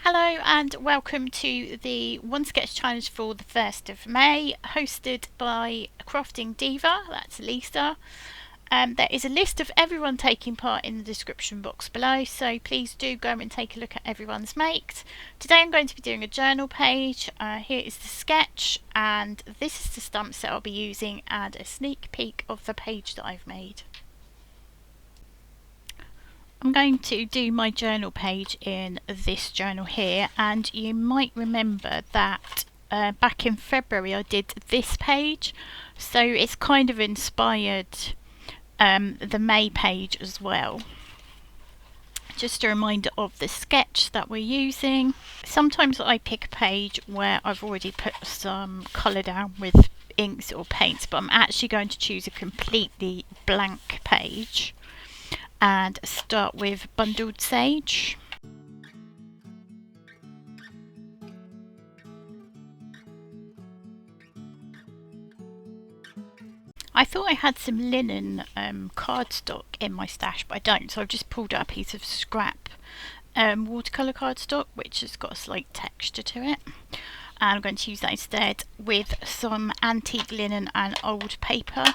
Hello and welcome to the One Sketch Challenge for the 1st of May, hosted by Crafting Diva, that's Lisa. There is a list of everyone taking part in the description box below, so please do go and take a look at everyone's makes. Today I'm going to be doing a journal page. Here is the sketch, and this is the stamp set I'll be using, and a sneak peek of the page that I've made. I'm going to do my journal page in this journal here, and you might remember that back in February I did this page, so it's kind of inspired the May page as well. Just a reminder of the sketch that we're using. Sometimes I pick a page where I've already put some colour down with inks or paints, but I'm actually going to choose a completely blank page and start with Bundled Sage. I thought I had some linen cardstock in my stash, but I don't, so I've just pulled out a piece of scrap watercolour cardstock, which has got a slight texture to it. And I'm going to use that instead with some antique linen and old paper.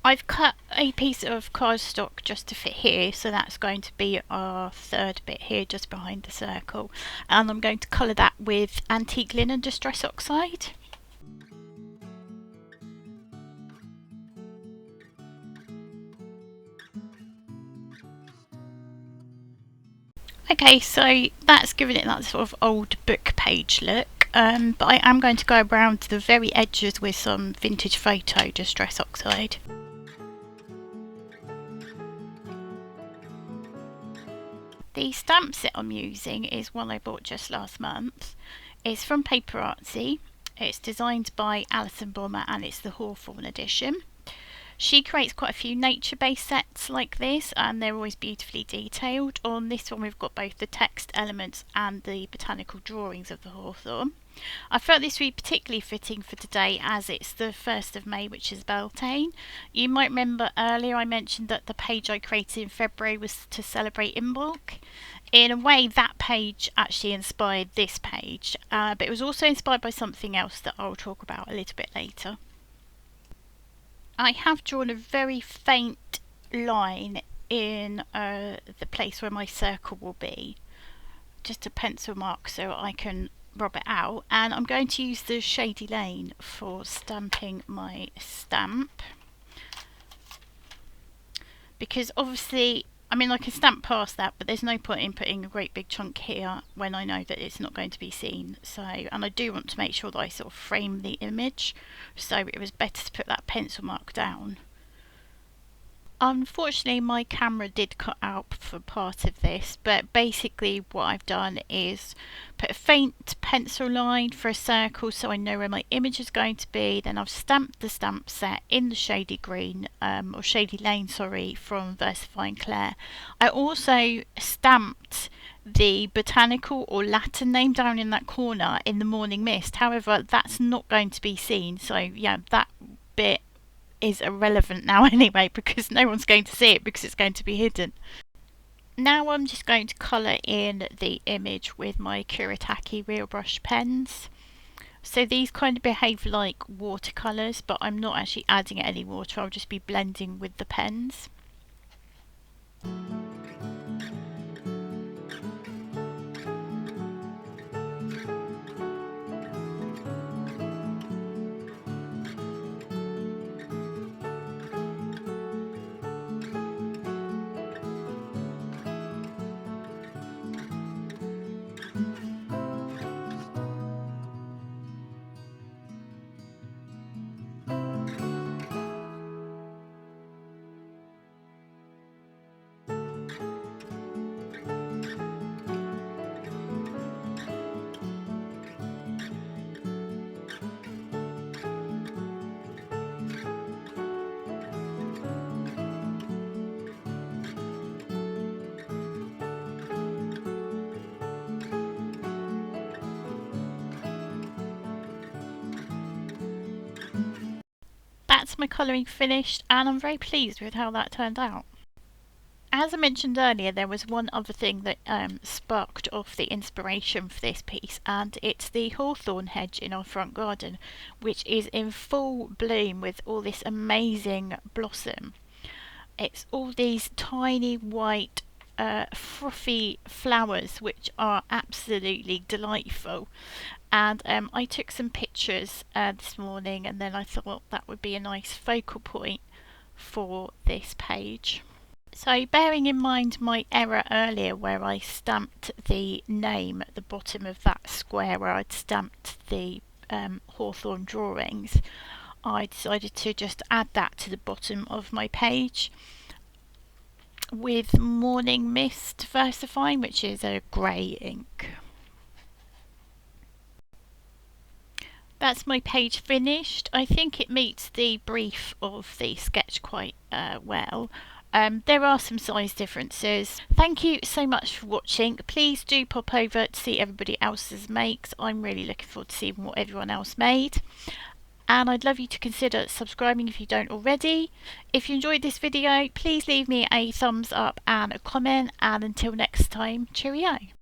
I've cut a piece of cardstock just to fit here, so that's going to be our third bit here just behind the circle, and I'm going to colour that with antique linen Distress Oxide. Okay, so that's given it that sort of old book page look, but I am going to go around to the very edges with some vintage photo Distress Oxide. The stamp set I'm using is one I bought just last month. It's from Paper Artsy. It's designed by Alison Bomber and it's the Hawthorn edition. She creates quite a few nature-based sets like this, and they're always beautifully detailed. On this one we've got both the text elements and the botanical drawings of the hawthorn. I felt this would be particularly fitting for today as it's the 1st of May, which is Beltane. You might remember earlier I mentioned that the page I created in February was to celebrate Imbolc. In a way, that page actually inspired this page, but it was also inspired by something else that I'll talk about a little bit later. I have drawn a very faint line in the place where my circle will be, just a pencil mark so I can rub it out, and I'm going to use the Shady Lane for stamping my stamp, because obviously I can stamp past that, but there's no point in putting a great big chunk here when I know that it's not going to be seen. So, and I do want to make sure that I sort of frame the image, so it was better to put that pencil mark down. Unfortunately my camera did cut out for part of this, but basically what I've done is put a faint pencil line for a circle so I know where my image is going to be. Then I've stamped the stamp set in the Shady Green, or Shady Lane, sorry, from Versifying Claire. I also stamped the botanical or Latin name down in that corner in the Morning Mist. However, that's not going to be seen, so yeah, that bit is irrelevant now anyway, because no one's going to see it because it's going to be hidden. Now I'm just going to colour in the image with my Kuretake real brush pens. So these kind of behave like watercolours, but I'm not actually adding any water, I'll just be blending with the pens. that's my colouring finished, and I'm very pleased with how that turned out. As I mentioned earlier, there was one other thing that sparked off the inspiration for this piece, and it's the hawthorn hedge in our front garden, which is in full bloom with all this amazing blossom. It's all these tiny white frothy flowers which are absolutely delightful, and I took some pictures this morning, and then I thought that would be a nice focal point for this page. So bearing in mind my error earlier where I stamped the name at the bottom of that square where I'd stamped the hawthorn drawings, I decided to just add that to the bottom of my page with Morning Mist VersaFine, which is a grey ink. That's my page finished. I think it meets the brief of the sketch quite well. There are some size differences. Thank you so much for watching. Please do pop over to see everybody else's makes. I'm really looking forward to seeing what everyone else made. And I'd love you to consider subscribing if you don't already. If you enjoyed this video, please leave me a thumbs up and a comment. And until next time, cheerio.